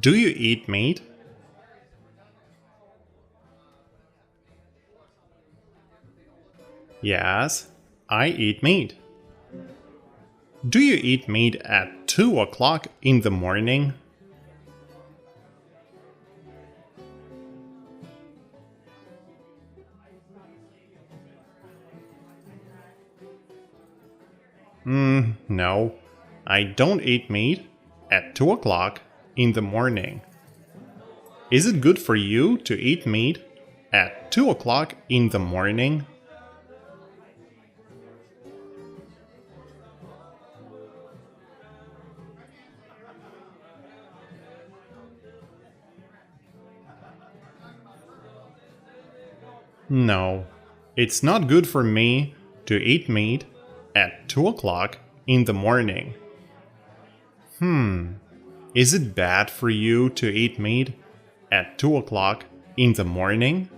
Do you eat meat? Yes, I eat meat. Do you eat meat at 2 o'clock in the morning? No, I don't eat meat at 2 o'clock in the morning. Is it good for you to eat meat at 2 o'clock in the morning? No, it's not good for me to eat meat at 2 o'clock in the morning. Is it bad for you to eat meat at 2 o'clock in the morning?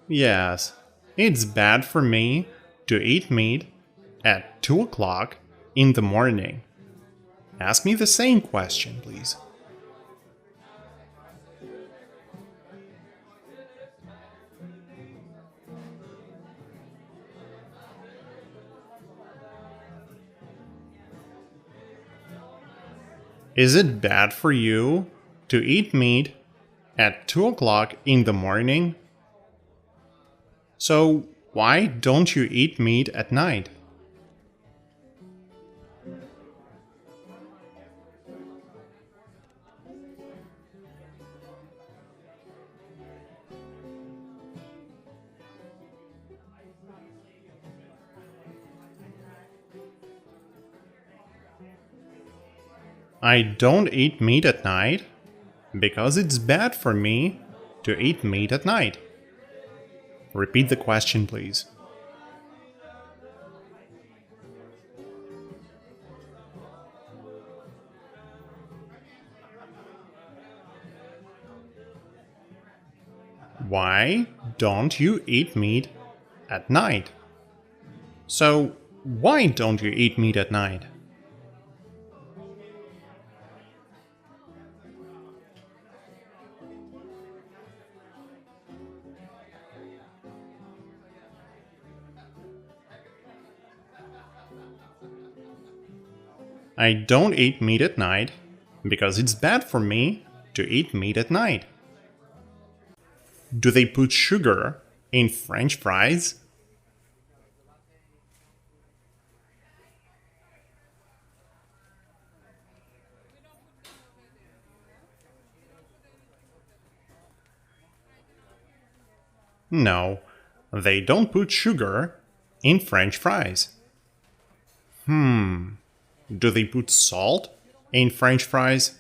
Yes, it's bad for me to eat meat at 2 o'clock in the morning. Ask me the same question, please. Is it bad for you to eat meat at 2 o'clock in the morning? So, why don't you eat meat at night? I don't eat meat at night because it's bad for me to eat meat at night. Repeat the question, please. Why don't you eat meat at night? So, why don't you eat meat at night? I don't eat meat at night because it's bad for me to eat meat at night. Do they put sugar in French fries? No, they don't put sugar in French fries. Do they put salt in French fries?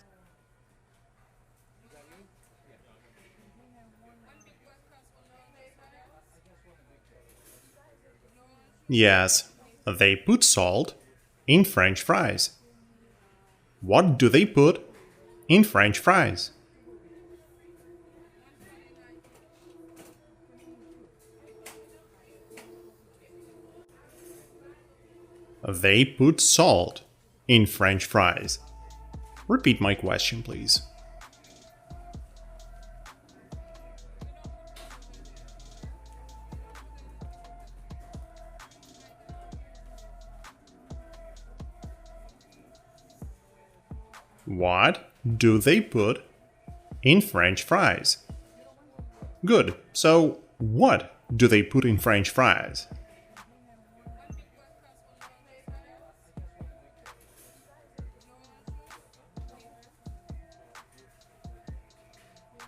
Yes, they put salt in French fries. What do they put in French fries? They put salt in French fries. Repeat my question, please. What do they put in French fries? Good. So, what do they put in French fries?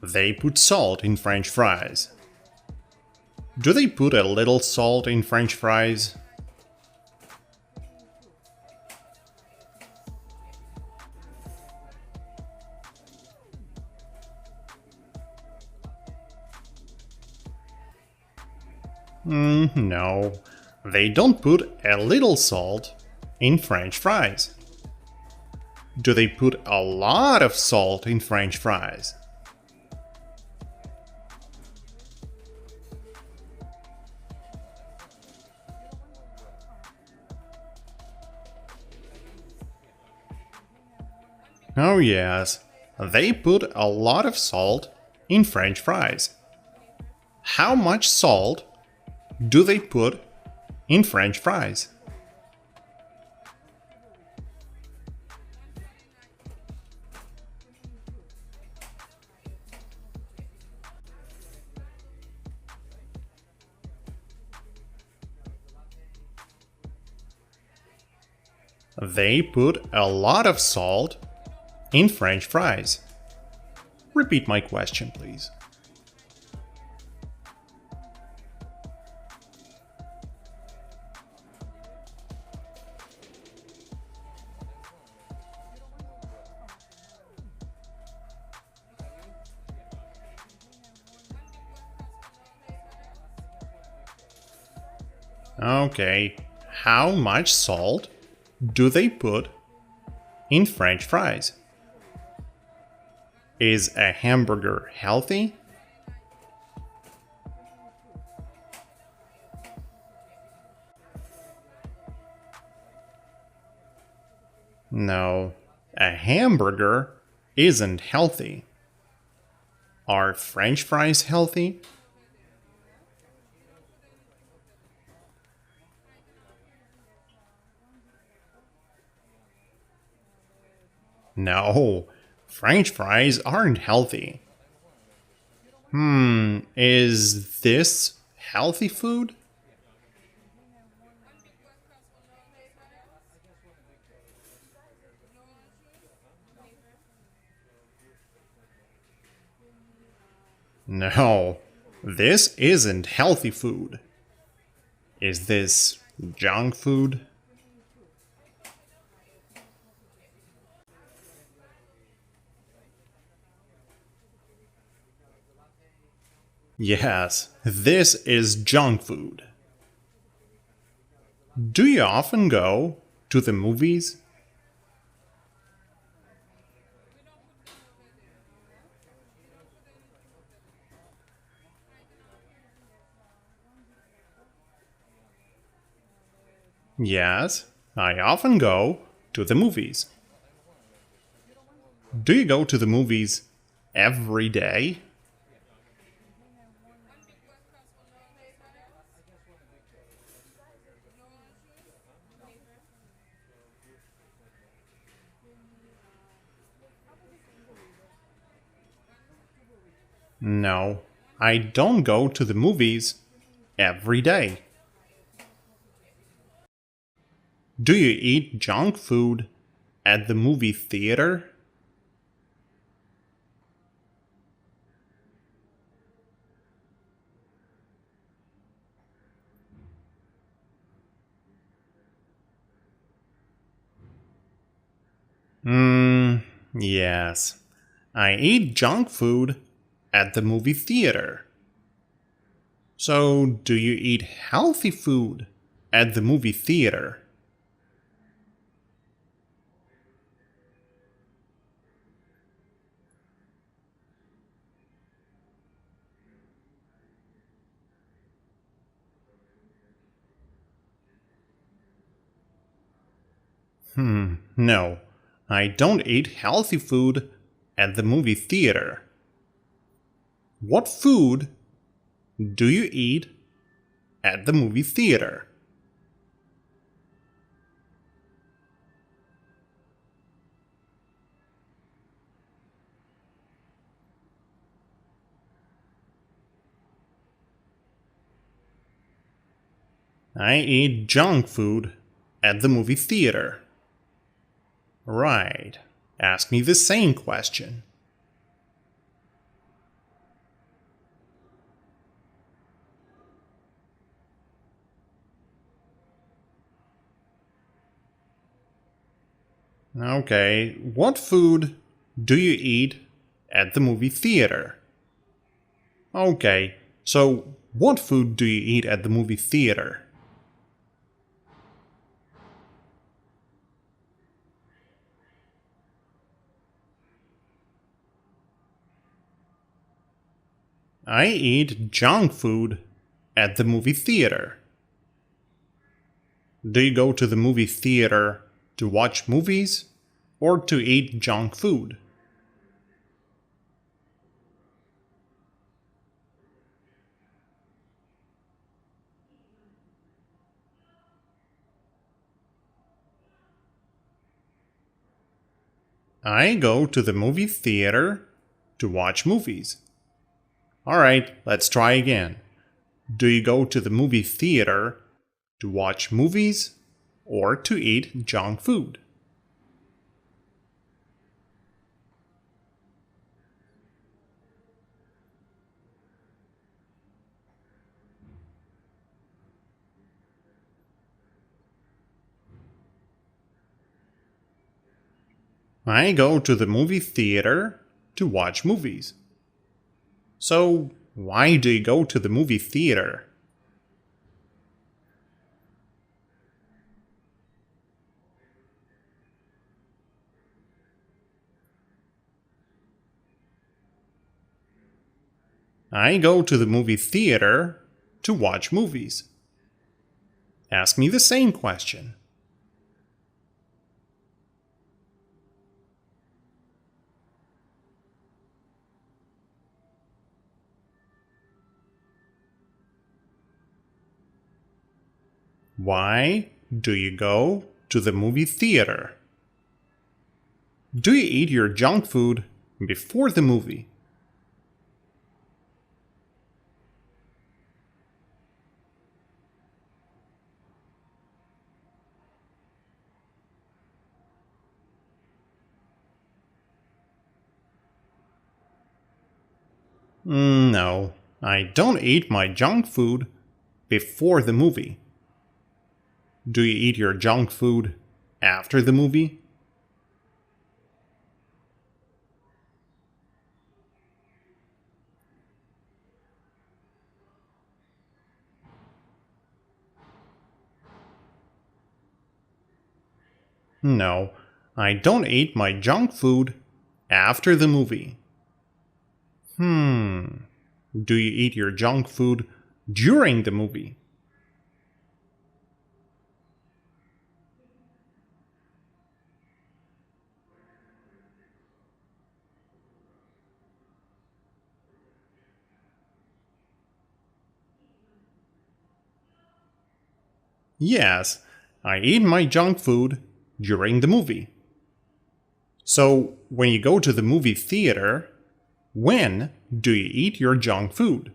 They put salt in French fries. Do they put a little salt in French fries? No, they don't put a little salt in French fries. Do they put a lot of salt in French fries? Oh yes, they put a lot of salt in French fries. How much salt do they put in French fries? They put a lot of salt in French fries. Repeat my question, please. Okay, how much salt do they put in French fries? Is a hamburger healthy? No, a hamburger isn't healthy. Are French fries healthy? No, French fries aren't healthy. Is this healthy food? No, this isn't healthy food. Is this junk food? Yes, this is junk food. Do you often go to the movies? Yes, I often go to the movies. Do you go to the movies every day? No, I don't go to the movies every day. Do you eat junk food at the movie theater? Yes. I eat junk food at the movie theater. So, do you eat healthy food at the movie theater? No. I don't eat healthy food at the movie theater. What food do you eat at the movie theater? I eat junk food at the movie theater. Right. Ask me the same question. Okay, what food do you eat at the movie theater? Okay, So, what food do you eat at the movie theater? I eat junk food at the movie theater. Do you go to the movie theater to watch movies or to eat junk food? I go to the movie theater to watch movies. Alright, let's try again. Do you go to the movie theater to watch movies or to eat junk food? I go to the movie theater to watch movies. So, why do you go to the movie theater? I go to the movie theater to watch movies. Ask me the same question. Why do you go to the movie theater? Do you eat your junk food before the movie? No, I don't eat my junk food before the movie. Do you eat your junk food after the movie? No, I don't eat my junk food after the movie. Do you eat your junk food during the movie? Yes, I eat my junk food during the movie. So, when you go to the movie theater, when do you eat your junk food?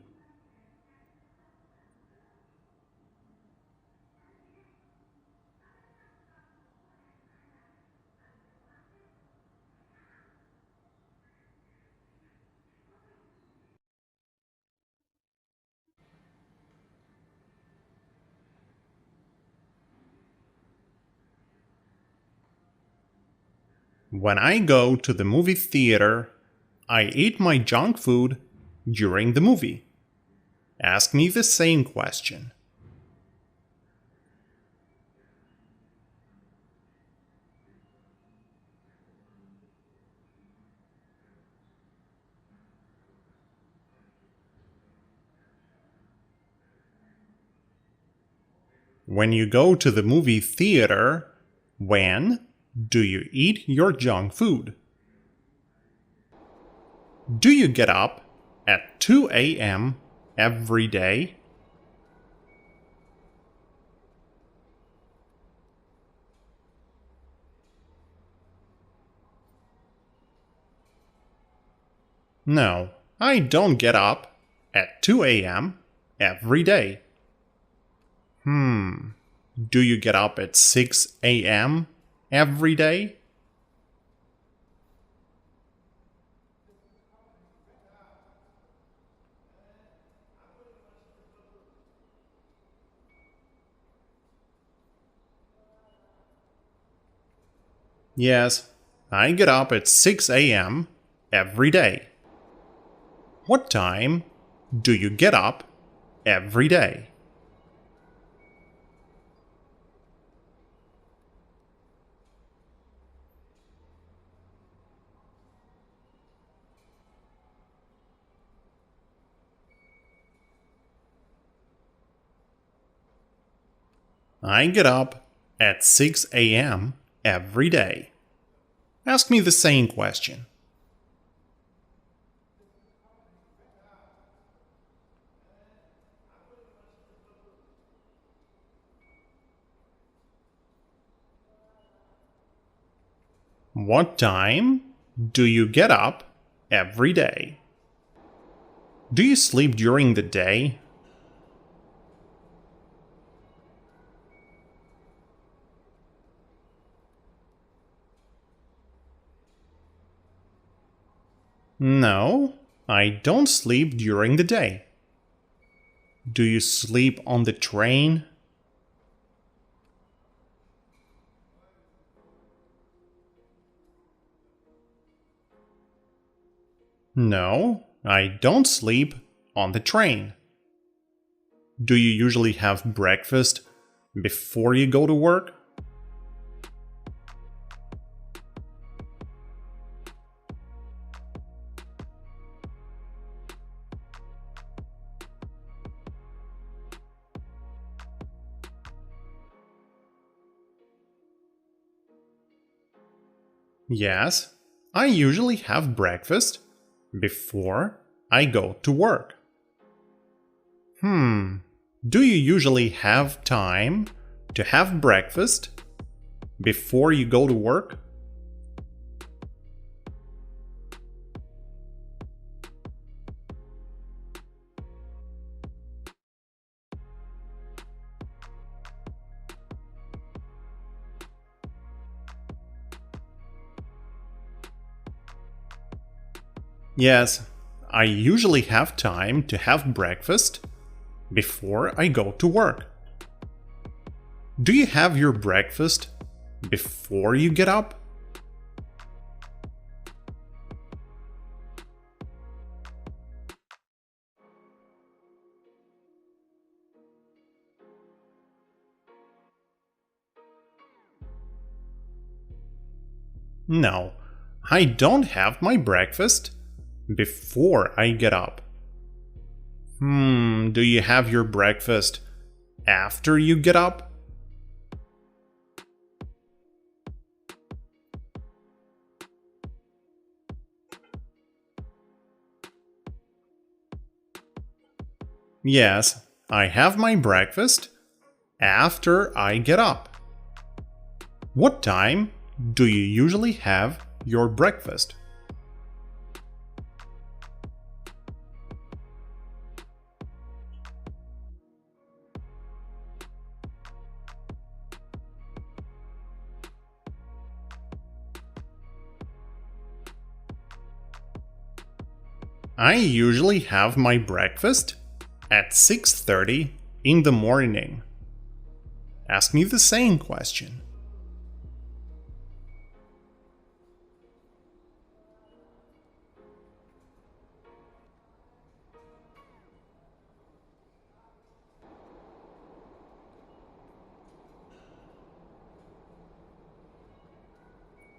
When I go to the movie theater, I eat my junk food during the movie. Ask me the same question. When you go to the movie theater, when do you eat your junk food? Do you get up at 2 a.m. every day? No, I don't get up at 2 a.m. every day. Do you get up at 6 a.m. every day? Yes, I get up at 6 a.m. every day. What time do you get up every day? I get up at 6 a.m. every day. Ask me the same question. What time do you get up every day? Do you sleep during the day? No, I don't sleep during the day. Do you sleep on the train? No, I don't sleep on the train. Do you usually have breakfast before you go to work? Yes, I usually have breakfast before I go to work. Do you usually have time to have breakfast before you go to work? Yes, I usually have time to have breakfast before I go to work. Do you have your breakfast before you get up? No, I don't have my breakfast before I get up. Do you have your breakfast after you get up? Yes, I have my breakfast after I get up. What time do you usually have your breakfast? I usually have my breakfast at 6:30 in the morning. Ask me the same question.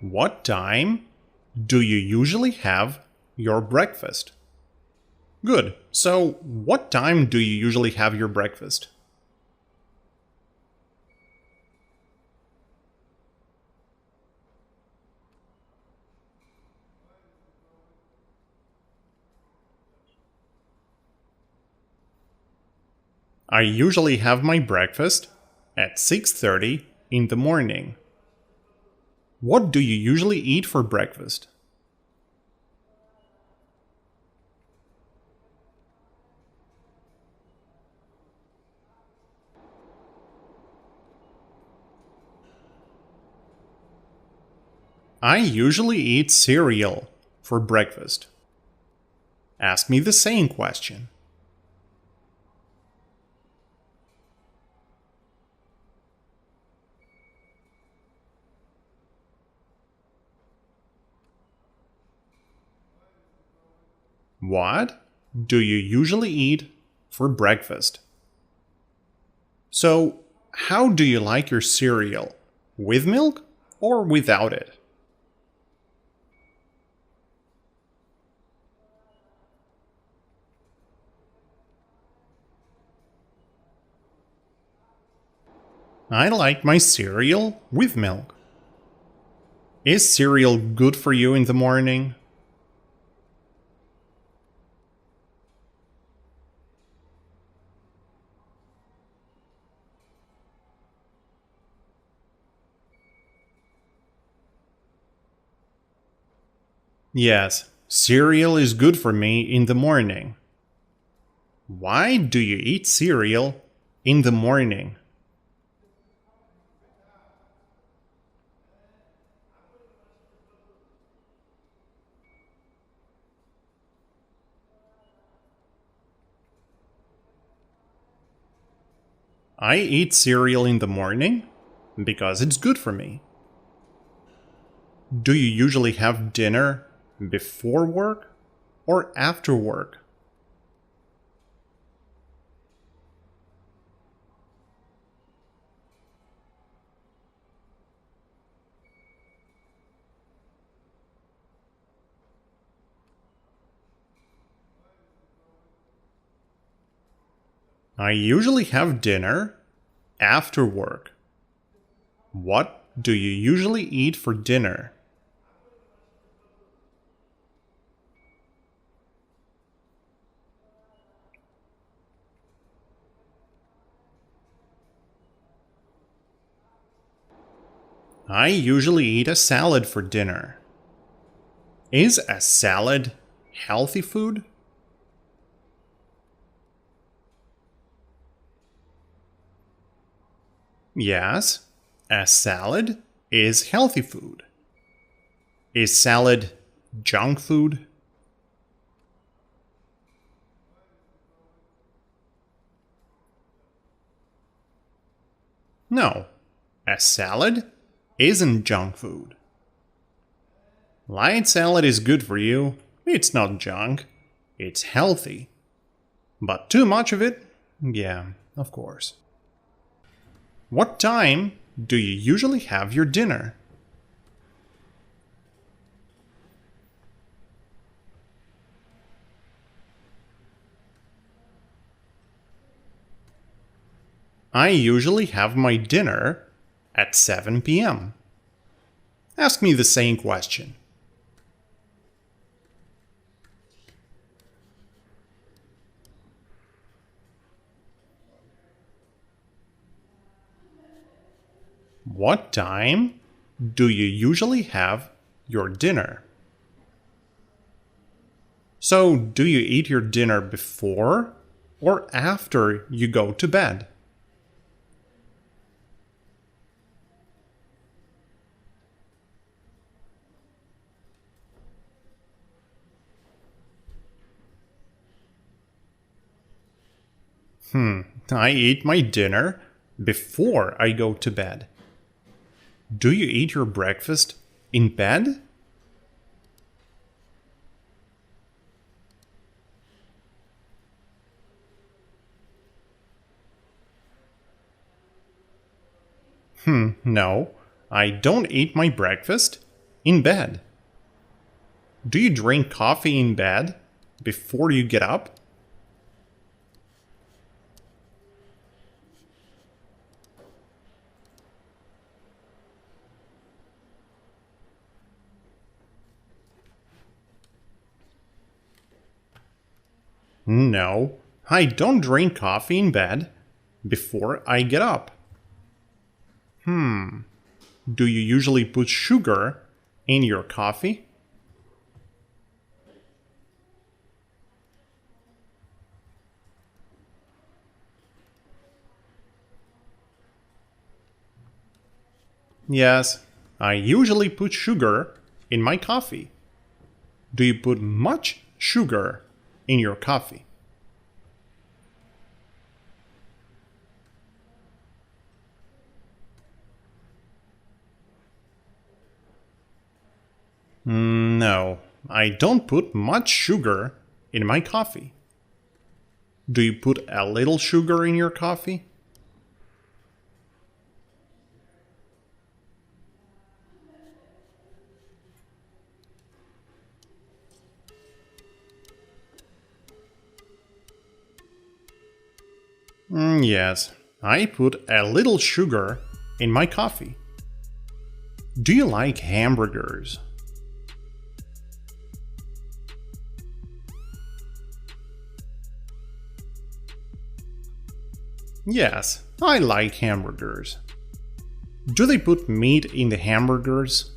What time do you usually have your breakfast? Good. So, what time do you usually have your breakfast? I usually have my breakfast at 6:30 in the morning. What do you usually eat for breakfast? I usually eat cereal for breakfast. Ask me the same question. What? do you usually eat for breakfast? So, how do you like your cereal? With milk or without it? I like my cereal with milk. Is cereal good for you in the morning? Yes, cereal is good for me in the morning. Why do you eat cereal in the morning? I eat cereal in the morning because it's good for me. Do you usually have dinner before work or after work? I usually have dinner after work. What do you usually eat for dinner? I usually eat a salad for dinner. Is a salad healthy food? Yes, a salad is healthy food. Is salad junk food? No, a salad isn't junk food. Light salad is good for you. It's not junk. It's healthy. But too much of it? Yeah, of course. What time do you usually have your dinner? I usually have my dinner at 7 p.m. Ask me the same question. What time do you usually have your dinner? So, do you eat your dinner before or after you go to bed? I eat my dinner before I go to bed. Do you eat your breakfast in bed? No, I don't eat my breakfast in bed. Do you drink coffee in bed before you get up? No, I don't drink coffee in bed before I get up. Do you usually put sugar in your coffee? Yes, I usually put sugar in my coffee. Do you put much sugar in your coffee? No, I don't put much sugar in my coffee. Do you put a little sugar in your coffee? Yes, I put a little sugar in my coffee. Do you like hamburgers? Yes, I like hamburgers. Do they put meat in the hamburgers?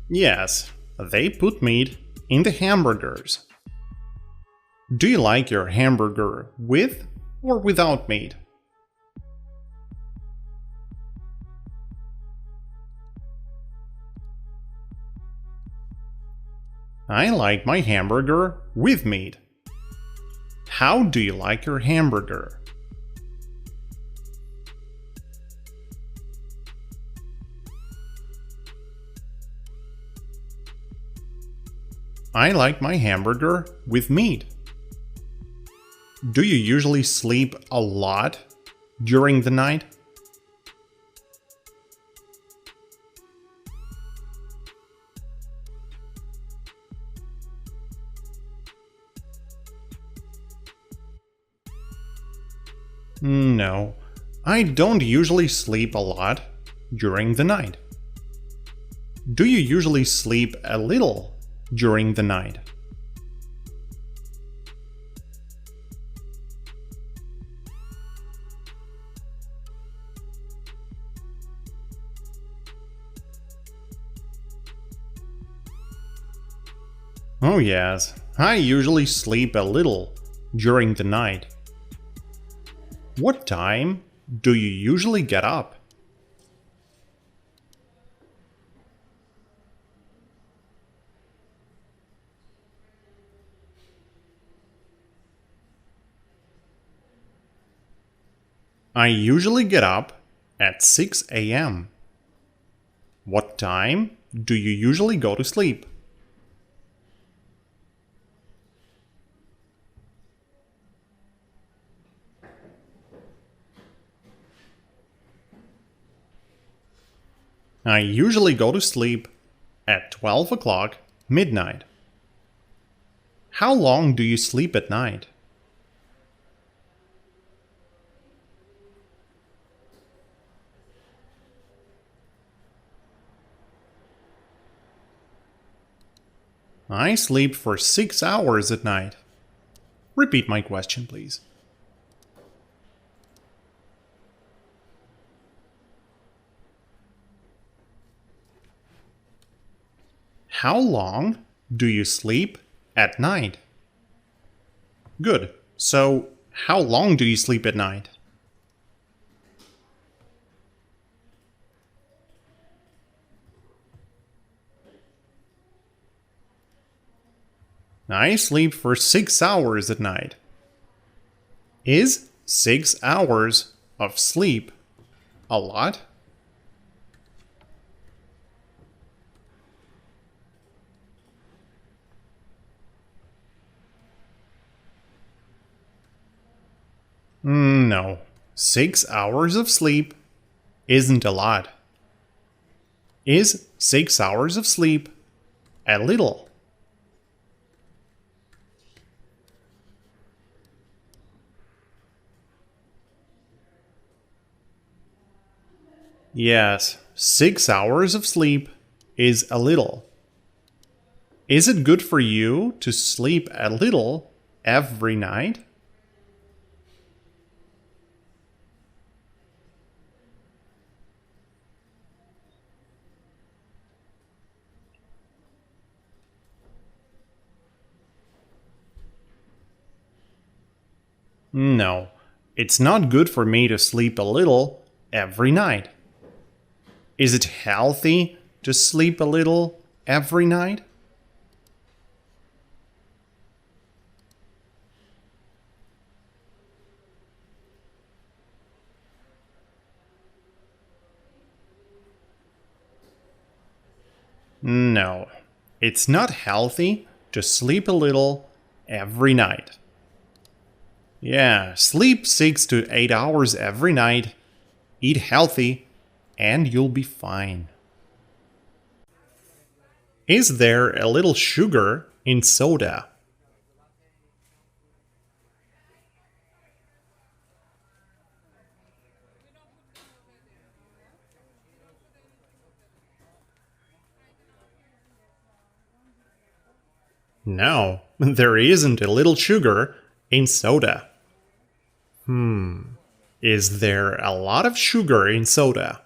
Yes, they put meat in the hamburgers. Do you like your hamburger with or without meat? I like my hamburger with meat. How do you like your hamburger? I like my hamburger with meat. Do you usually sleep a lot during the night? No, I don't usually sleep a lot during the night. Do you usually sleep a little during the night? Oh yes, I usually sleep a little during the night. What time do you usually get up? I usually get up at 6 a.m. What time do you usually go to sleep? I usually go to sleep at 12 o'clock midnight. How long do you sleep at night? I sleep for 6 hours at night. Repeat my question, please. How long do you sleep at night? Good. So, how long do you sleep at night? I sleep for 6 hours at night. Is 6 hours of sleep a lot? No. 6 hours of sleep isn't a lot. Is 6 hours of sleep a little? Yes, 6 hours of sleep is a little. Is it good for you to sleep a little every night? No, it's not good for me to sleep a little every night. Is it healthy to sleep a little every night? No, it's not healthy to sleep a little every night. Yeah, sleep 6 to 8 hours every night, eat healthy, and you'll be fine. Is there a little sugar in soda? No, there isn't a little sugar in soda. Is there a lot of sugar in soda?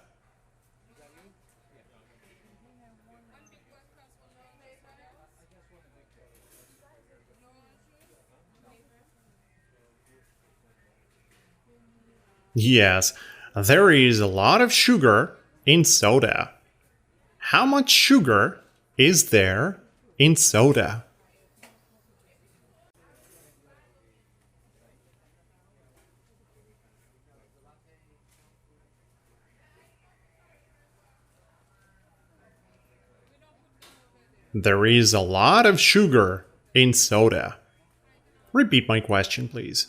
Yes, there is a lot of sugar in soda. How much sugar is there in soda? There is a lot of sugar in soda. Repeat my question, please.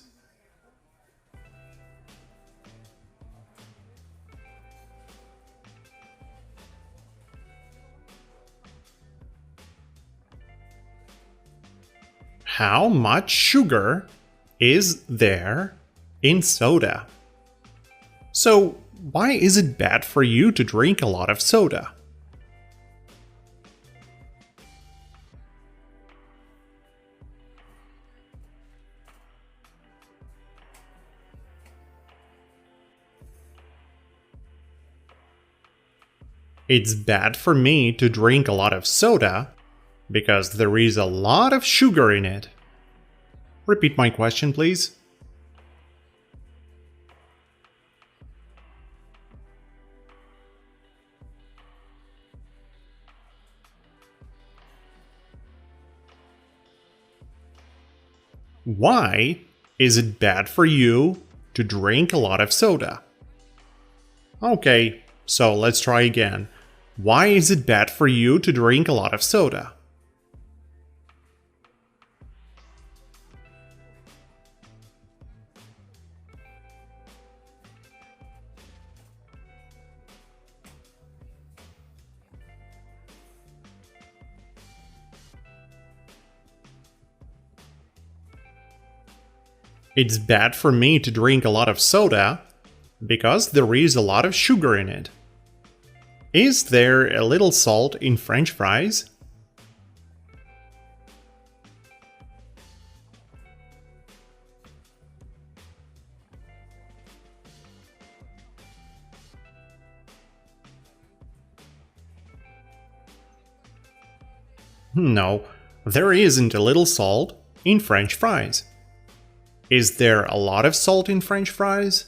How much sugar is there in soda? So, why is it bad for you to drink a lot of soda? It's bad for me to drink a lot of soda because there is a lot of sugar in it. Repeat my question, please. Why is it bad for you to drink a lot of soda? Okay, so let's try again. Why is it bad for you to drink a lot of soda? It's bad for me to drink a lot of soda because there is a lot of sugar in it. Is there a little salt in French fries? No, there isn't a little salt in French fries. Is there a lot of salt in French fries?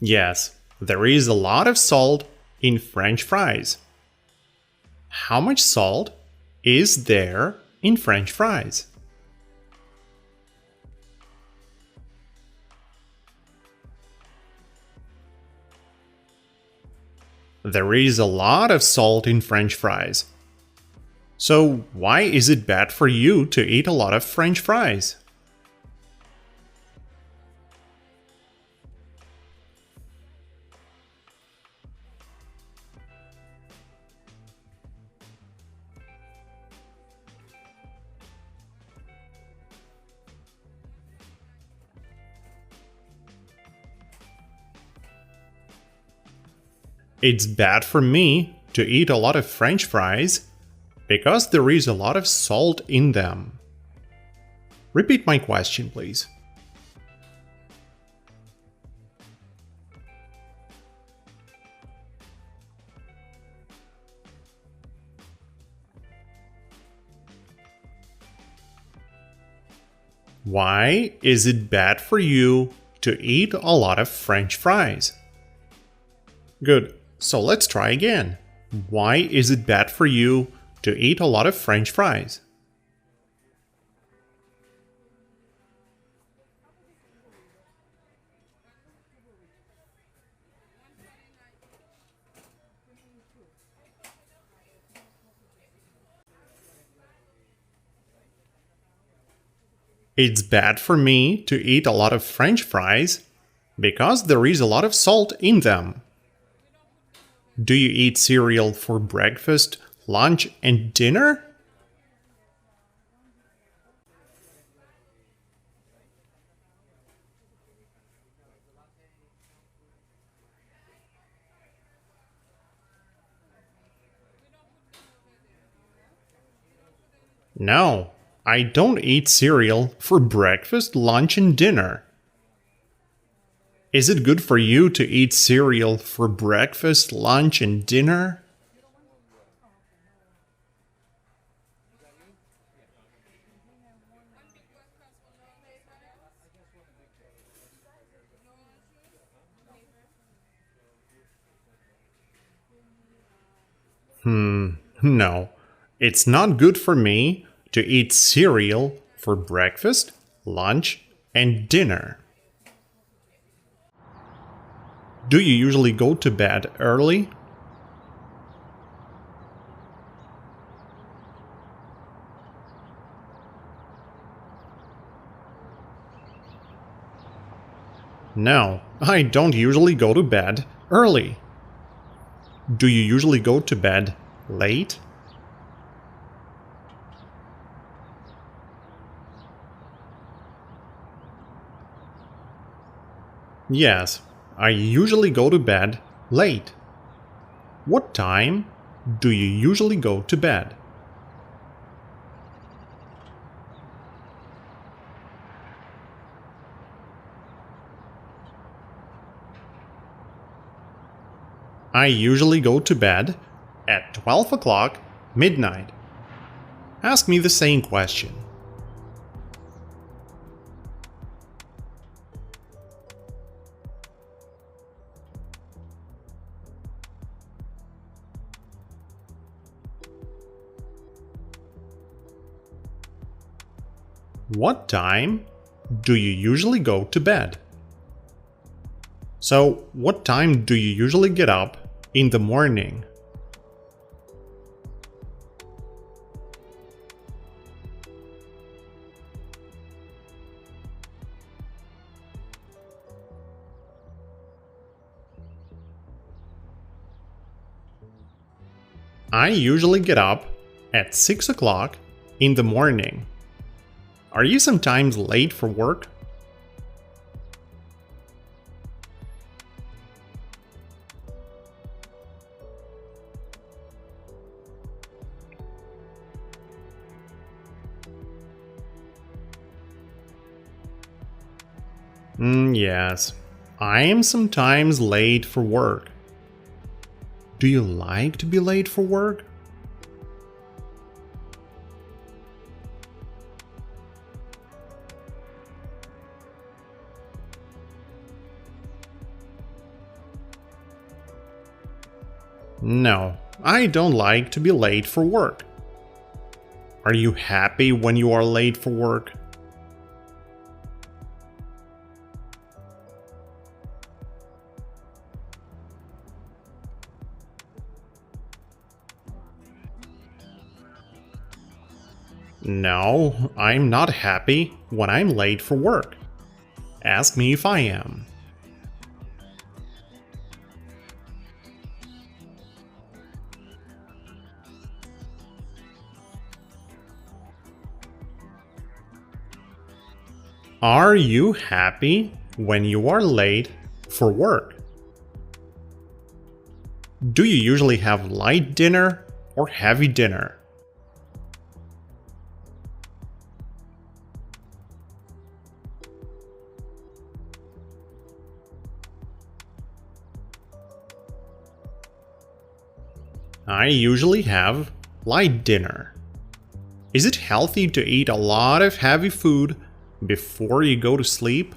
Yes, there is a lot of salt in French fries. How much salt is there in French fries? There is a lot of salt in French fries. So, why is it bad for you to eat a lot of French fries? It's bad for me to eat a lot of French fries because there is a lot of salt in them. Repeat my question, please. Why is it bad for you to eat a lot of French fries? Good. So let's try again. Why is it bad for you to eat a lot of French fries? It's bad for me to eat a lot of French fries because there is a lot of salt in them. Do you eat cereal for breakfast, lunch, and dinner? No, I don't eat cereal for breakfast, lunch, and dinner. Is it good for you to eat cereal for breakfast, lunch, and dinner? No, it's not good for me to eat cereal for breakfast, lunch, and dinner. Do you usually go to bed early? No, I don't usually go to bed early. Do you usually go to bed late? Yes, I usually go to bed late. What time do you usually go to bed? I usually go to bed at 12 o'clock midnight. Ask me the same question. What time do you usually go to bed? So, what time do you usually get up in the morning? I usually get up at 6 o'clock in the morning. Are you sometimes late for work? Yes. I am sometimes late for work. Do you like to be late for work? No, I don't like to be late for work. Are you happy when you are late for work? No, I'm not happy when I'm late for work. Ask me if I am. Are you happy when you are late for work? Do you usually have light dinner or heavy dinner? I usually have light dinner. Is it healthy to eat a lot of heavy food before you go to sleep?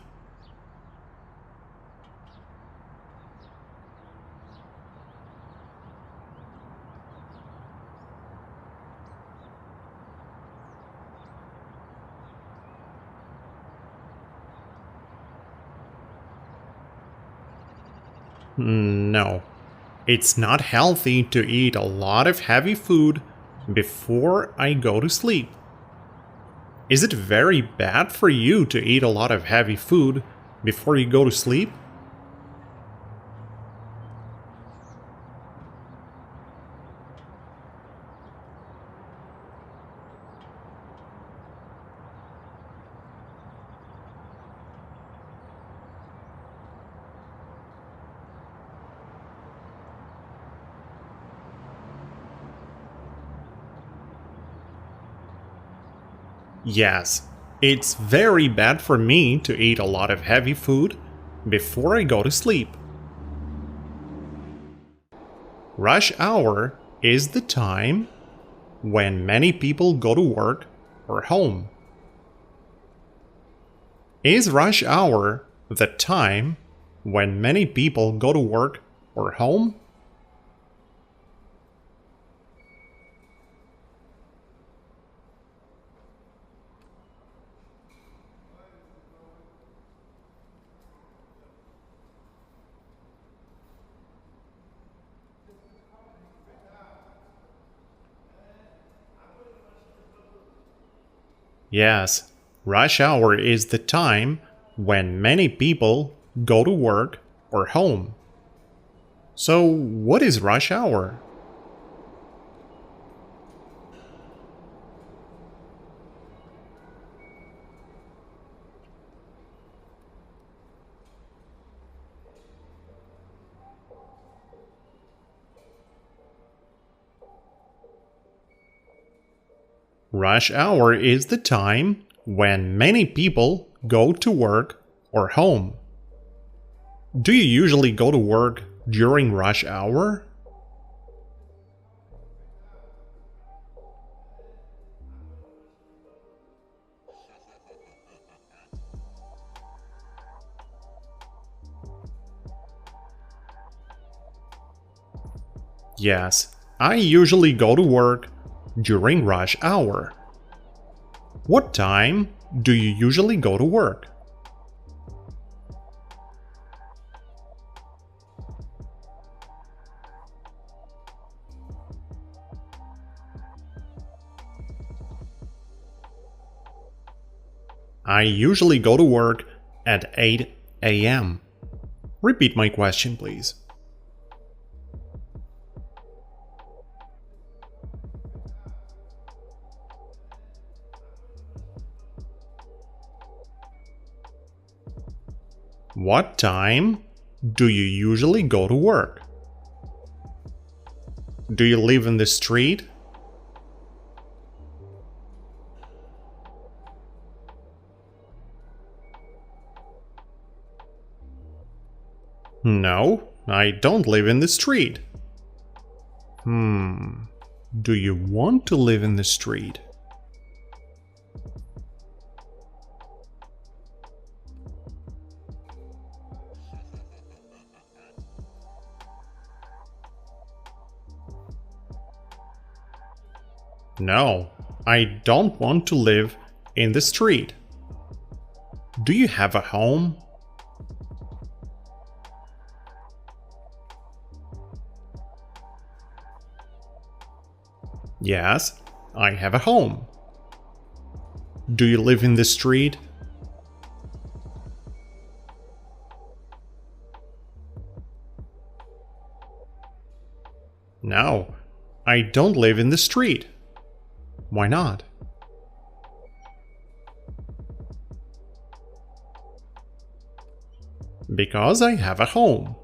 No. It's not healthy to eat a lot of heavy food before I go to sleep. Is it very bad for you to eat a lot of heavy food before you go to sleep? Yes, it's very bad for me to eat a lot of heavy food before I go to sleep. Rush hour is the time when many people go to work or home. Is rush hour the time when many people go to work or home? Yes, rush hour is the time when many people go to work or home. So, what is rush hour? Rush hour is the time when many people go to work or home. Do you usually go to work during rush hour? Yes, I usually go to work during rush hour. What time do you usually go to work? I usually go to work at 8 a.m. Repeat my question, please. What time do you usually go to work? Do you live in the street? No, I don't live in the street. Do you want to live in the street? No, I don't want to live in the street. Do you have a home? Yes, I have a home. Do you live in the street? No, I don't live in the street. Why not? Because I have a home.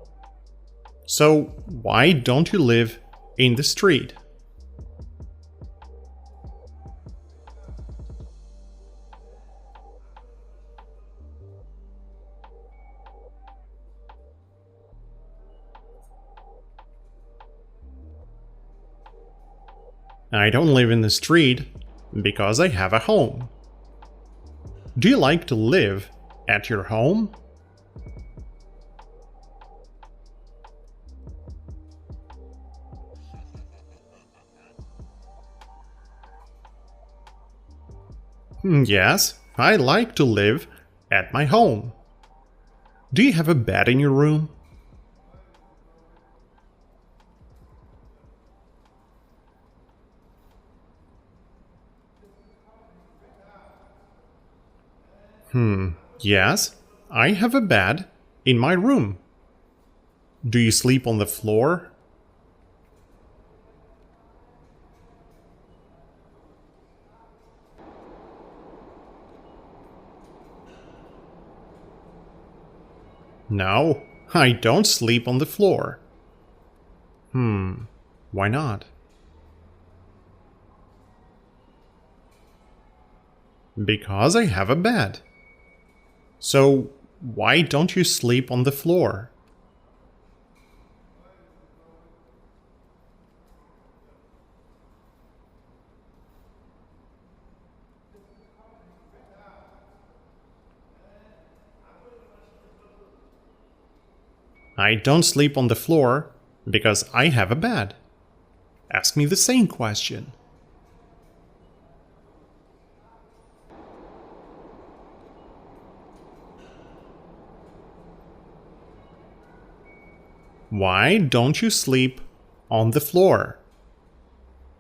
So, why don't you live in the street? I don't live in the street because I have a home. Do you like to live at your home? Yes, I like to live at my home. Do you have a bed in your room? Yes, I have a bed in my room. Do you sleep on the floor? No, I don't sleep on the floor. Why not? Because I have a bed. So, why don't you sleep on the floor? I don't sleep on the floor because I have a bed. Ask me the same question. Why don't you sleep on the floor?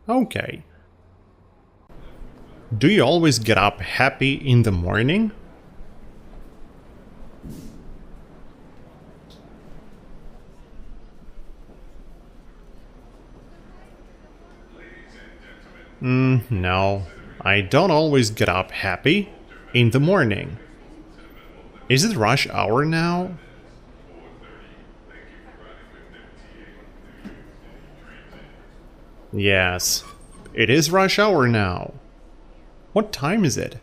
Okay. Do you always get up happy in the morning? No, I don't always get up happy in the morning. Is it rush hour now? Yes, it is rush hour now. What time is it?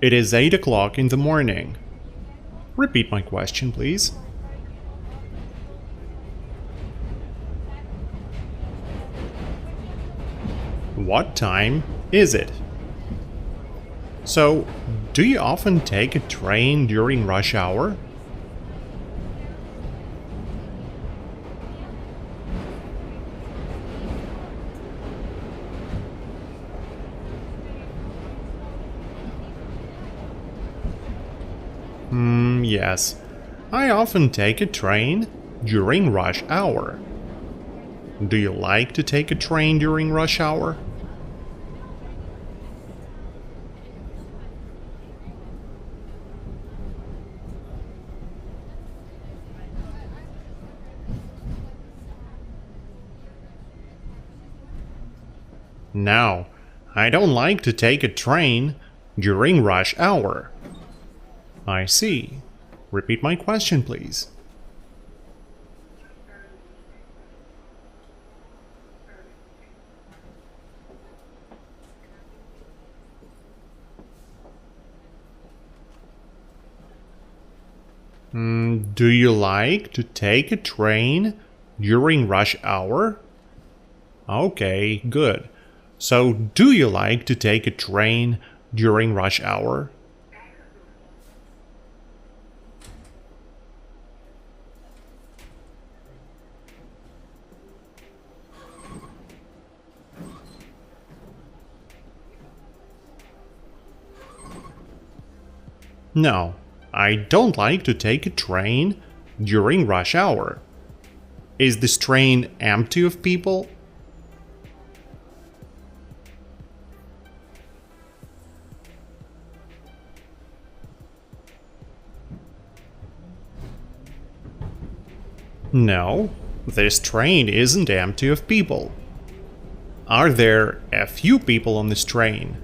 It is 8 o'clock in the morning. Repeat my question, please. What time is it? So, do you often take a train during rush hour? Yes. I often take a train during rush hour. Do you like to take a train during rush hour? No, I don't like to take a train during rush hour. I see. Repeat my question, please. Do you like to take a train during rush hour? Okay, good. So, do you like to take a train during rush hour? No, I don't like to take a train during rush hour. Is this train empty of people? No, this train isn't empty of people. Are there a few people on this train?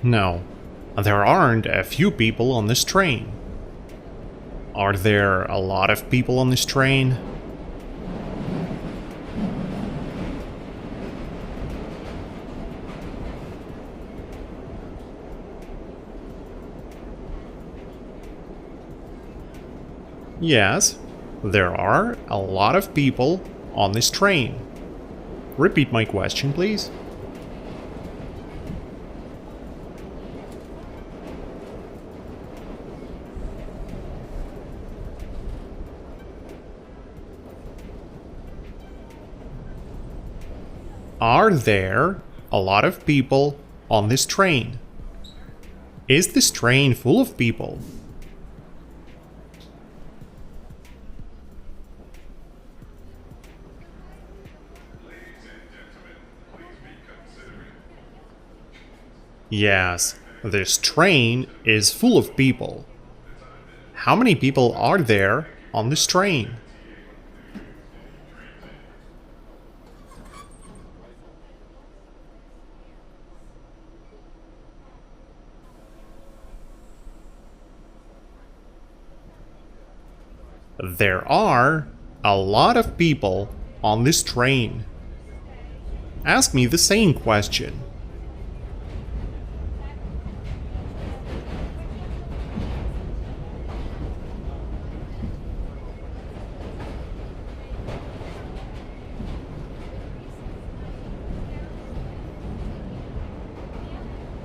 No. There aren't a few people on this train. Are there a lot of people on this train? Yes, there are a lot of people on this train. Repeat my question, please. Are there a lot of people on this train? Is this train full of people? Yes, this train is full of people. How many people are there on this train? There are a lot of people on this train. Ask me the same question.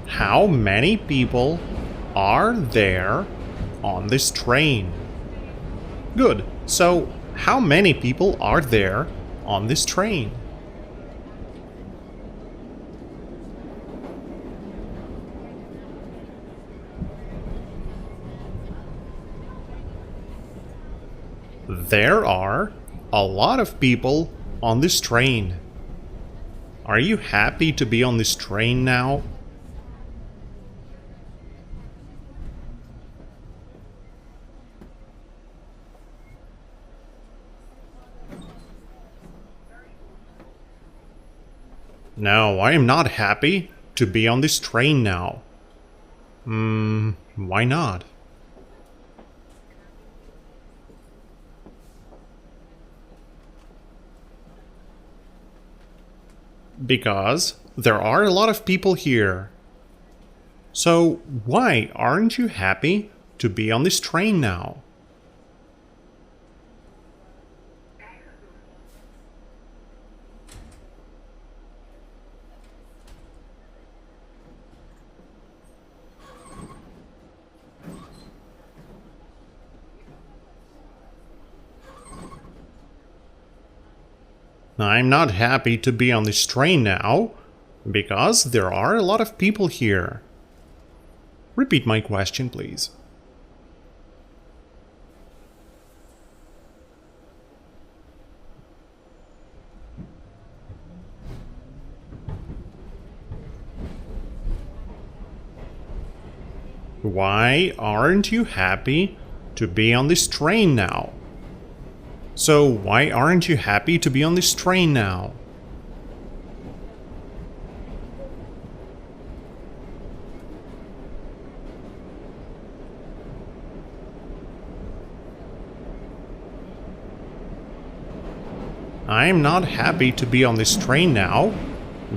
How many people are there on this train? Good. So, how many people are there on this train? There are a lot of people on this train. Are you happy to be on this train now? No, I am not happy to be on this train now. Why not? Because there are a lot of people here. So, why aren't you happy to be on this train now? I'm not happy to be on this train now, because there are a lot of people here. Repeat my question, please. Why aren't you happy to be on this train now? So, why aren't you happy to be on this train now? I'm not happy to be on this train now,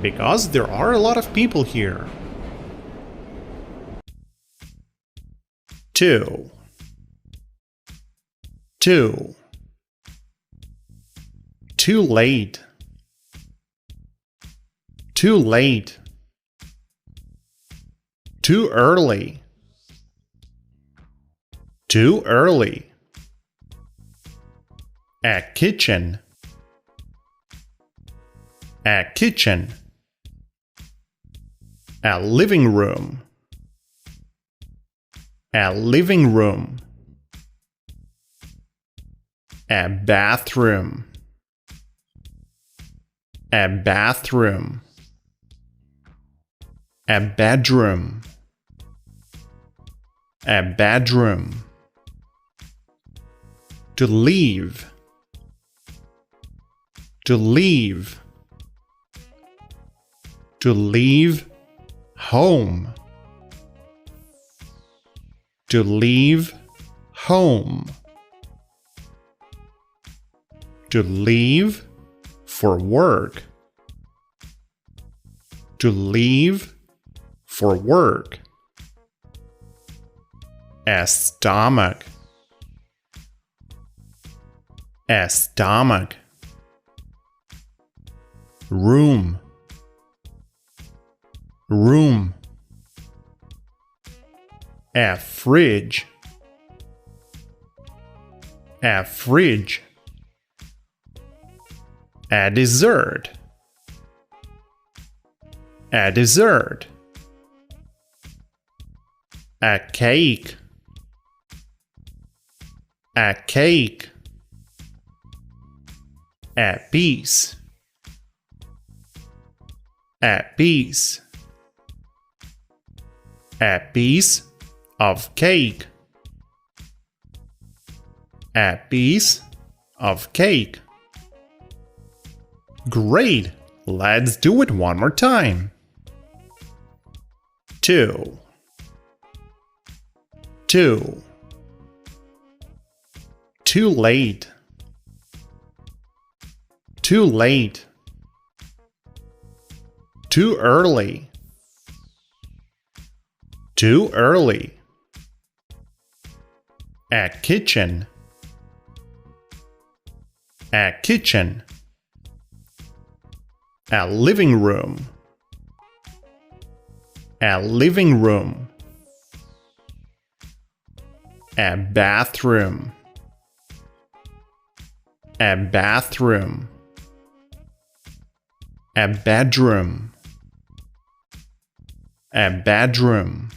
because there are a lot of people here. 2. 2. Too late. Too late. Too early. Too early. A kitchen. A kitchen. A living room. A living room. A bathroom. A bathroom. A bedroom. A bedroom. To leave. To leave. To leave home. To leave home. To leave for work. To leave for work. A stomach. A stomach. Room. Room. A fridge. A fridge. A dessert. A dessert. A cake. A cake. A piece. A piece. A piece of cake. A piece of cake. Great! Let's do it one more time. 2. 2. Too late. Too late. Too early. Too early. A kitchen. A kitchen. A living room. A living room. A bathroom. A bathroom. A bedroom. A bedroom.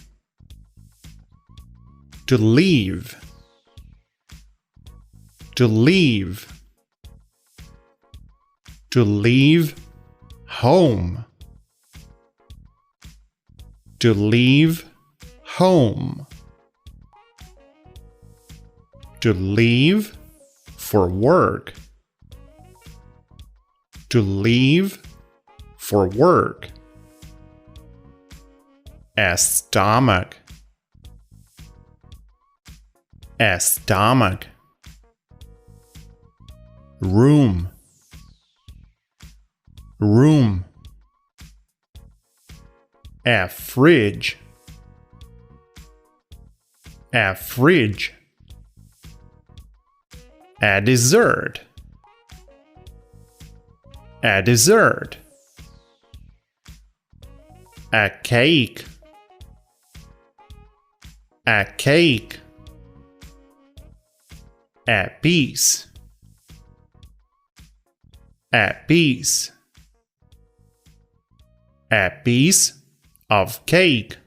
To leave. To leave. To leave home. To leave home. To leave for work. To leave for work. A stomach. A stomach. Room. Room. A fridge. A fridge. A dessert. A dessert. A cake. A cake. A piece. A piece. A piece of cake.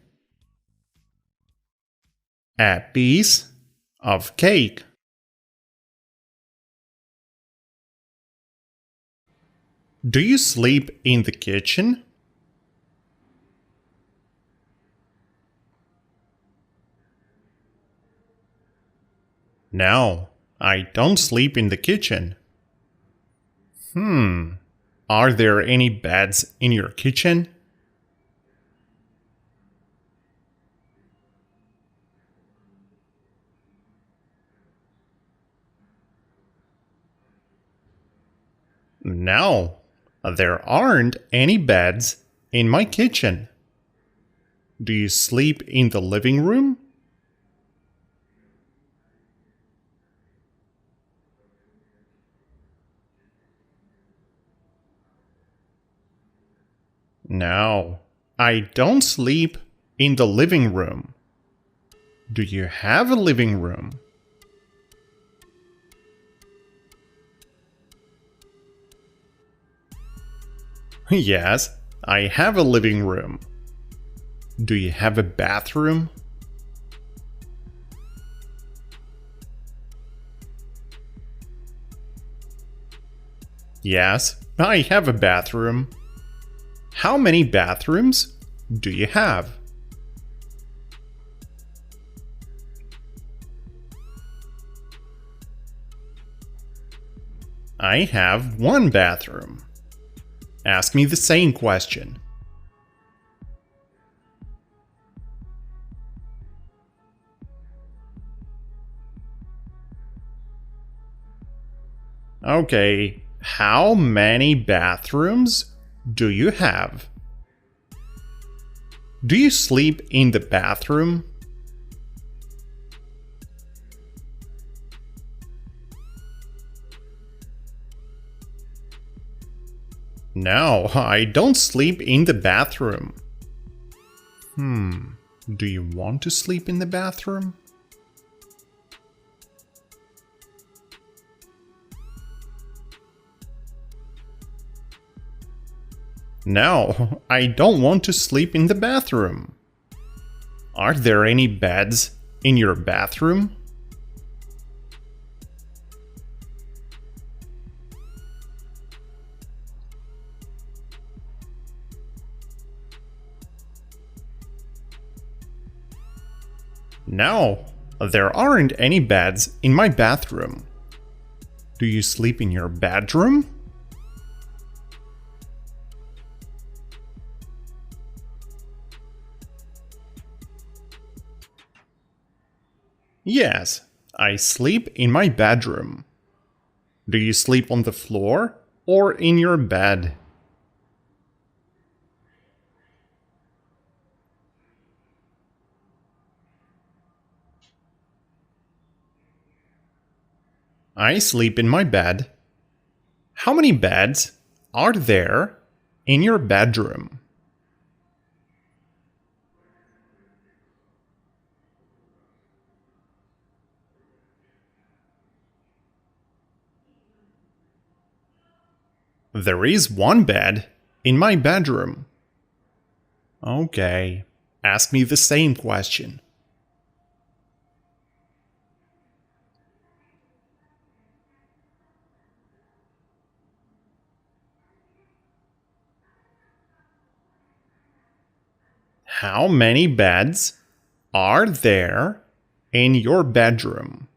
A piece of cake. Do you sleep in the kitchen? No, I don't sleep in the kitchen. Are there any beds in your kitchen? No, there aren't any beds in my kitchen. Do you sleep in the living room? No, I don't sleep in the living room. Do you have a living room? Yes, I have a living room. Do you have a bathroom? Yes, I have a bathroom. How many bathrooms do you have? I have one bathroom. Ask me the same question. Okay, how many bathrooms do you have? Do you sleep in the bathroom? No, I don't sleep in the bathroom. Do you want to sleep in the bathroom? No, I don't want to sleep in the bathroom. Are there any beds in your bathroom? No, there aren't any beds in my bathroom. Do you sleep in your bedroom? Yes, I sleep in my bedroom. Do you sleep on the floor or in your bed? I sleep in my bed. How many beds are there in your bedroom? There is one bed in my bedroom. Okay, ask me the same question. How many beds are there in your bedroom?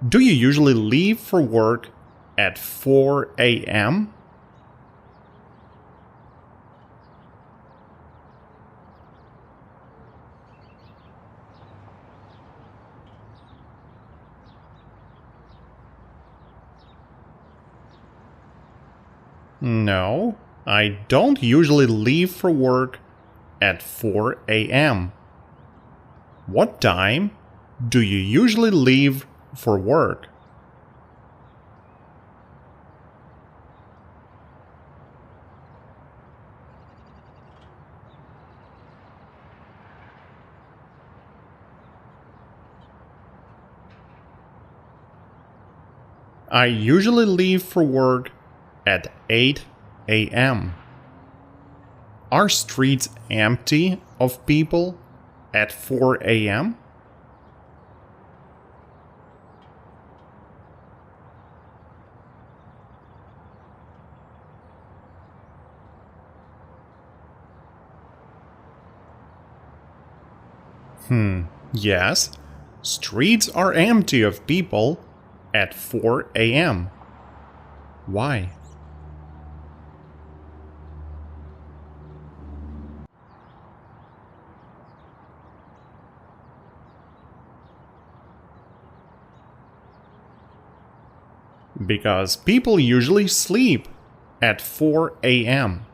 Do you usually leave for work at 4 a.m.? No, I don't usually leave for work at 4 a.m. What time do you usually leave for work? I usually leave for work at 8 a.m. Are streets empty of people at 4 a.m.? Yes, streets are empty of people at 4 a.m. Why? Because people usually sleep at 4 a.m.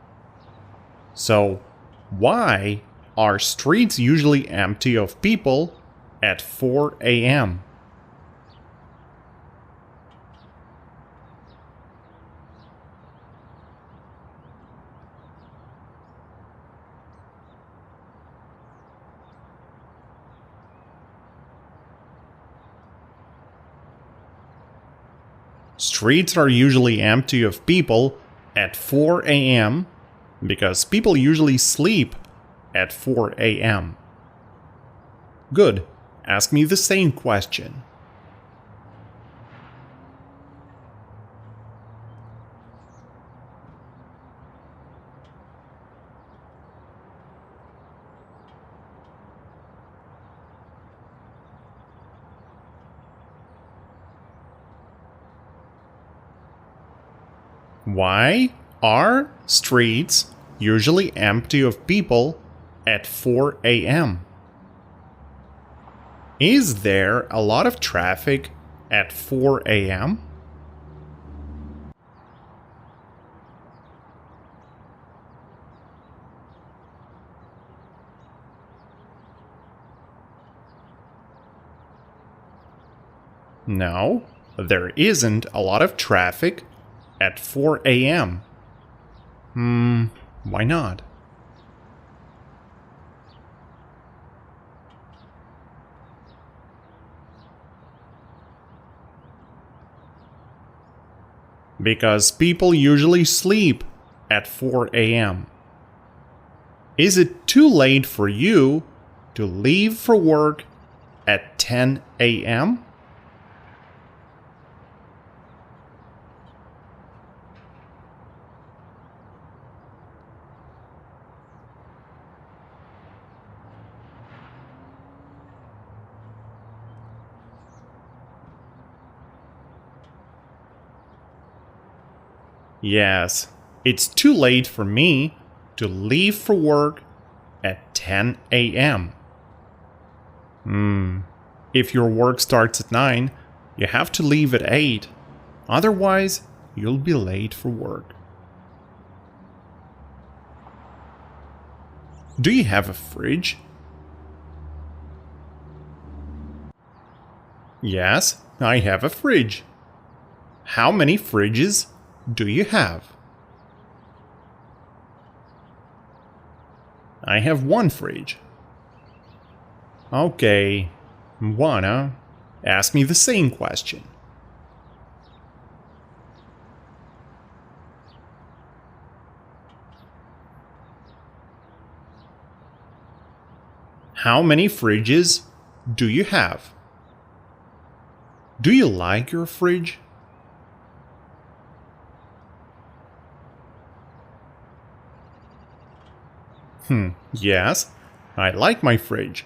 So, why are streets usually empty of people at 4 a.m.? Streets are usually empty of people at 4 a.m. because people usually sleep at 4 a.m. Good. Ask me the same question. Why are streets usually empty of people at 4 a.m.? Is there a lot of traffic at 4 a.m.? No, there isn't a lot of traffic at 4 a.m. Why not? Because people usually sleep at 4 a.m. Is it too late for you to leave for work at 10 a.m.? Yes, it's too late for me to leave for work at 10 a.m. If your work starts at 9, you have to leave at 8. Otherwise, you'll be late for work. Do you have a fridge? Yes, I have a fridge. How many fridges do you have? I have one fridge. Okay, wanna ask me the same question. How many fridges do you have? Do you like your fridge? Yes, I like my fridge.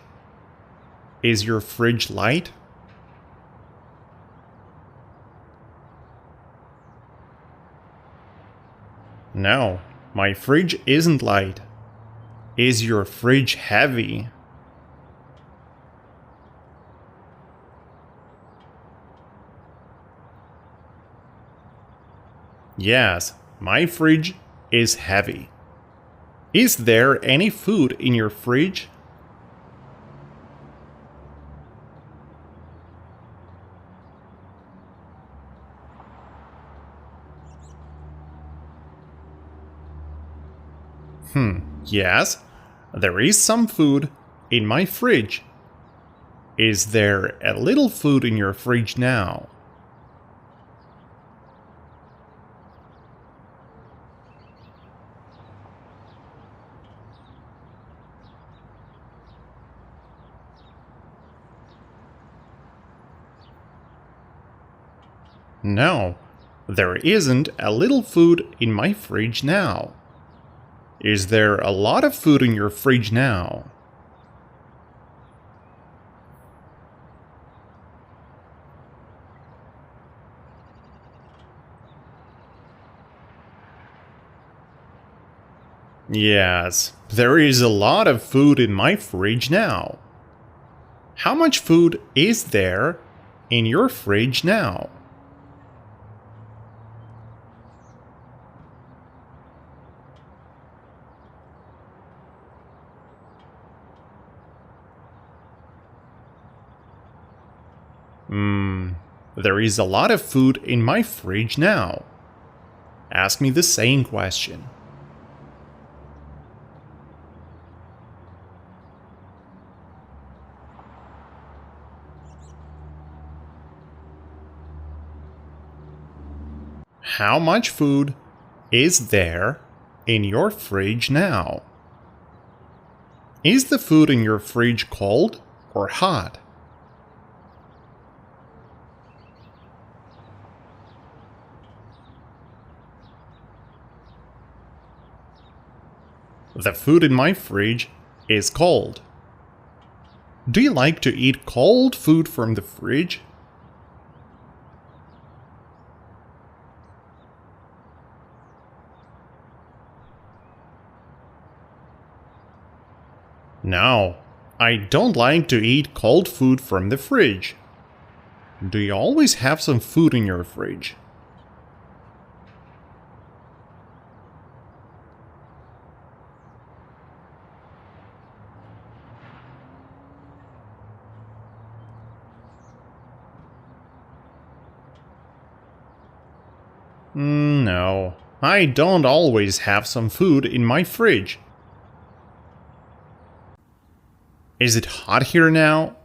Is your fridge light? No, my fridge isn't light. Is your fridge heavy? Yes, my fridge is heavy. Is there any food in your fridge? Yes, there is some food in my fridge. Is there a little food in your fridge now? No, there isn't a little food in my fridge now. Is there a lot of food in your fridge now? Yes, there is a lot of food in my fridge now. How much food is there in your fridge now? There is a lot of food in my fridge now. Ask me the same question. How much food is there in your fridge now? Is the food in your fridge cold or hot? The food in my fridge is cold. Do you like to eat cold food from the fridge? No, I don't like to eat cold food from the fridge. Do you always have some food in your fridge? No, I don't always have some food in my fridge. Is it hot here now?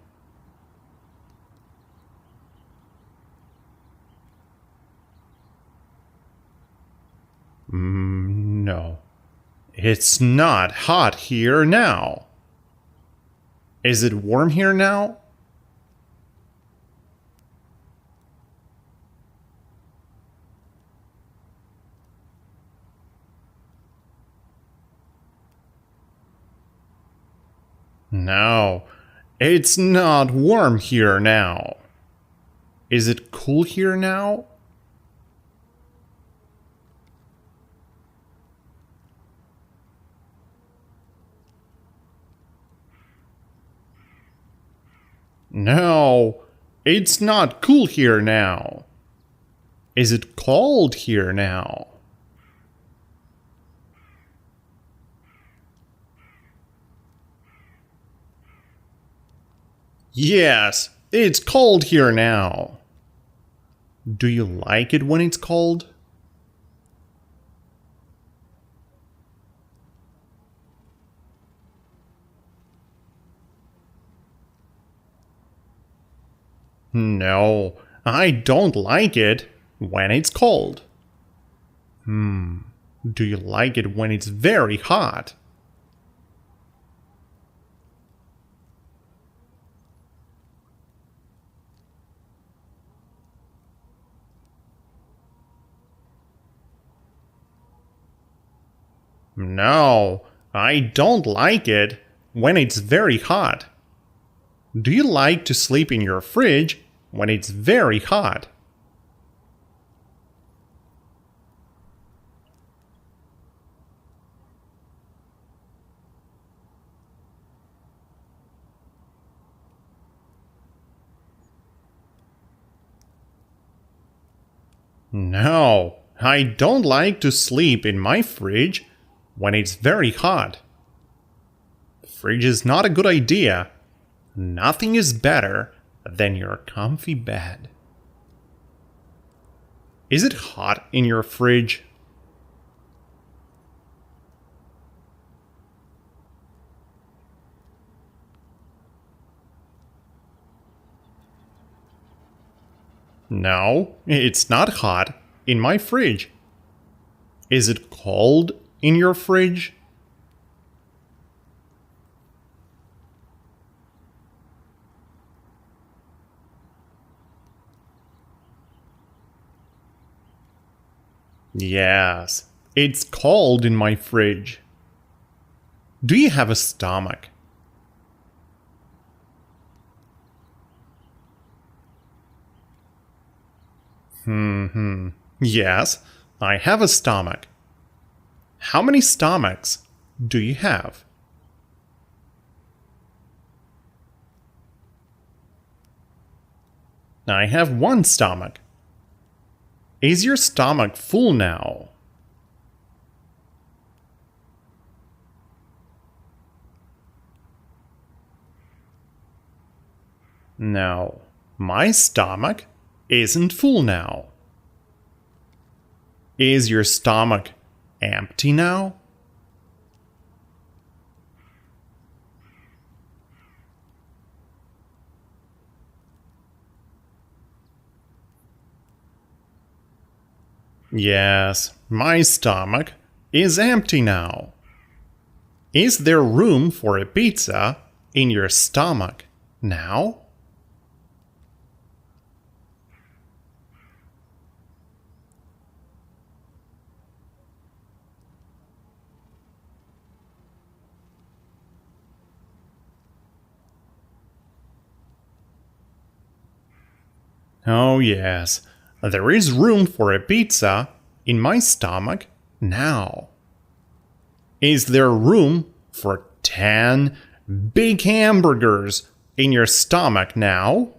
No, It's not hot here now. Is it warm here now? No, it's not warm here now. Is it cool here now? No, it's not cool here now. Is it cold here now? Yes, it's cold here now. Do you like it when it's cold? No, I don't like it when it's cold. Do you like it when it's very hot? No, I don't like it when it's very hot. Do you like to sleep in your fridge when it's very hot? No, I don't like to sleep in my fridge when it's very hot. Fridge is not a good idea. Nothing is better than your comfy bed. Is it hot in your fridge? No, it's not hot in my fridge. Is it cold in your fridge? Yes, it's cold in my fridge. Do you have a stomach? Yes, I have a stomach. How many stomachs do you have? I have one stomach. Is your stomach full now? No, my stomach isn't full now. Is your stomach empty now? Yes, my stomach is empty now. Is there room for a pizza in your stomach now? Oh, yes, there is room for a pizza in my stomach now. Is there room for 10 big hamburgers in your stomach now?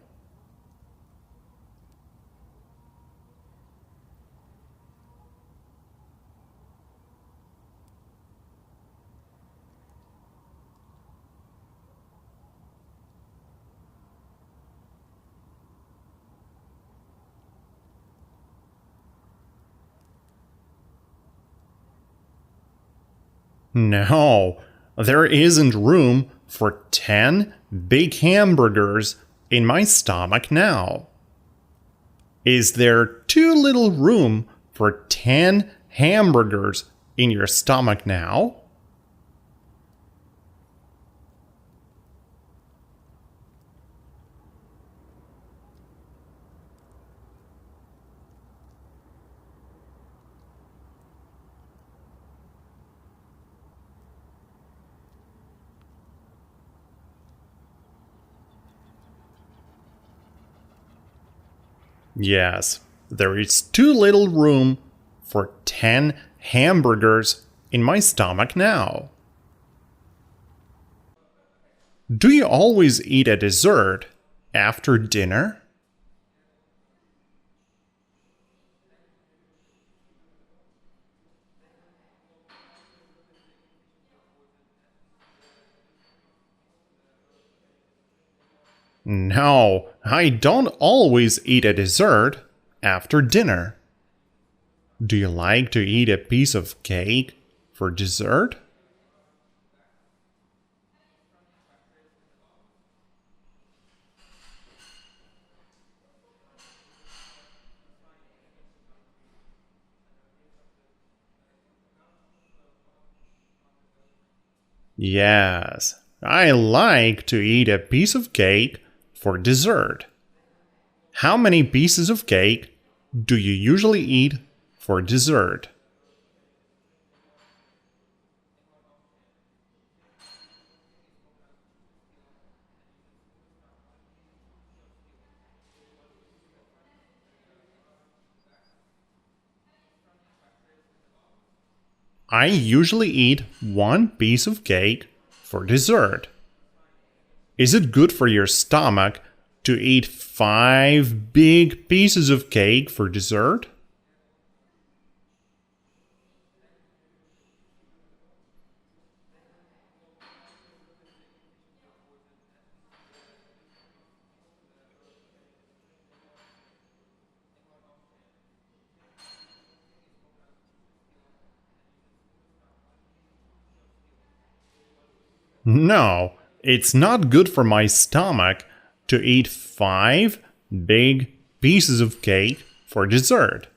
No, there isn't room for 10 big hamburgers in my stomach now. Is there too little room for 10 hamburgers in your stomach now? Yes, there is too little room for 10 hamburgers in my stomach now. Do you always eat a dessert after dinner? No, I don't always eat a dessert after dinner. Do you like to eat a piece of cake for dessert? Yes, I like to eat a piece of cake for dessert. How many pieces of cake do you usually eat for dessert? I usually eat one piece of cake for dessert. Is it good for your stomach to eat 5 big pieces of cake for dessert? No, it's not good for my stomach to eat 5 big pieces of cake for dessert.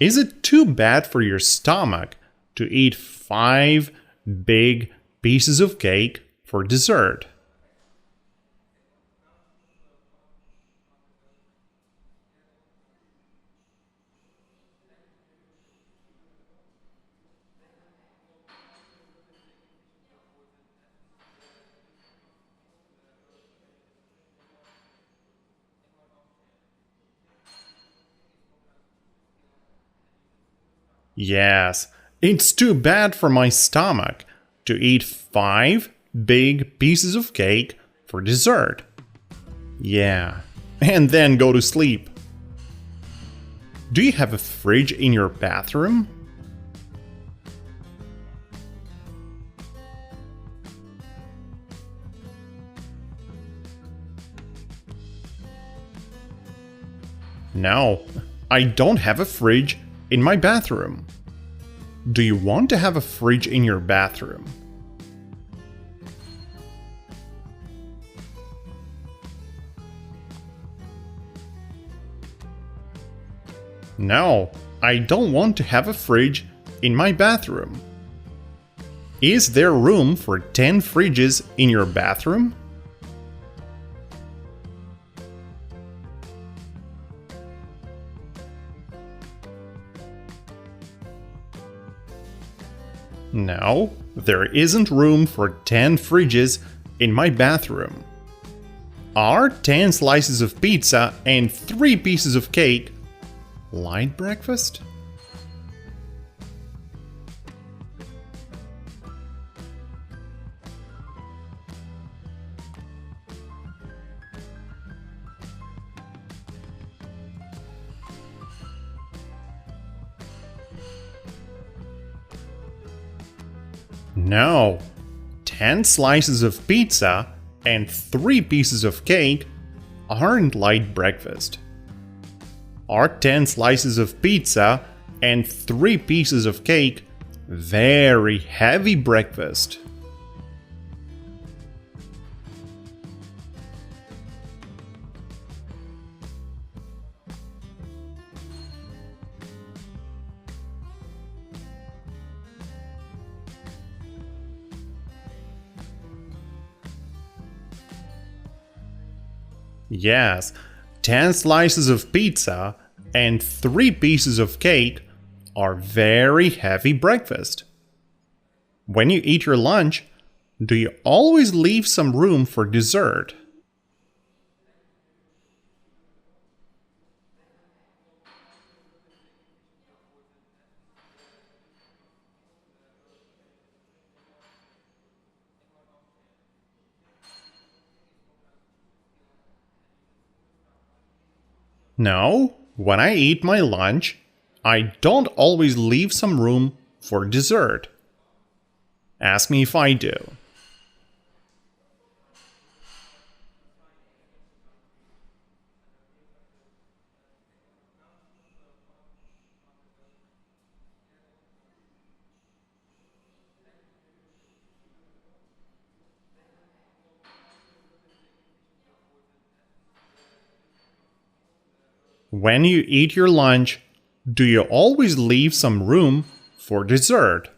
Is it too bad for your stomach to eat 5 big pieces of cake for dessert? Yes, it's too bad for my stomach to eat 5 big pieces of cake for dessert. Yeah, and then go to sleep. Do you have a fridge in your bathroom? No, I don't have a fridge in my bathroom. Do you want to have a fridge in your bathroom? No, I don't want to have a fridge in my bathroom. Is there room for 10 fridges in your bathroom? No, there isn't room for 10 fridges in my bathroom. Are 10 slices of pizza and 3 pieces of cake light breakfast? No, 10 slices of pizza and 3 pieces of cake aren't light breakfast. Are 10 slices of pizza and 3 pieces of cake very heavy breakfast? Yes, 10 slices of pizza and 3 pieces of cake are very heavy breakfast. When you eat your lunch, do you always leave some room for dessert? No, when I eat my lunch, I don't always leave some room for dessert. Ask me if I do. When you eat your lunch, do you always leave some room for dessert?